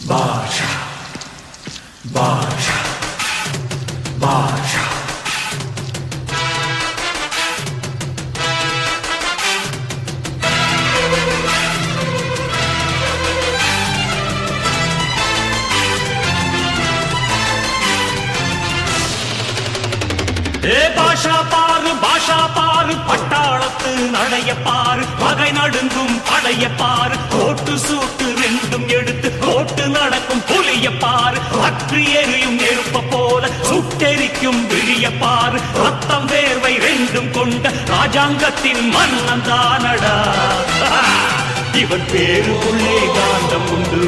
பாஷா பாஷா பாஷா பாஷா பாரு பட்டாளத்து நடைய பாரு பகை நடுங்கும் படைய பாரு கோட்டு சூட்டு ரெண்டும் எடுத்து கோட்டு நடக்கும் புலிய பாரு அற்று எரியும் நெருப்ப போல சுட்டெரிக்கும் விழிய பாரு ரத்தம் வேர்வை ரெண்டும் கொண்ட ராஜாங்கத்தின் மன்னன் தானடா இவன் பேருக்குள்ளே காந்தம் உண்டு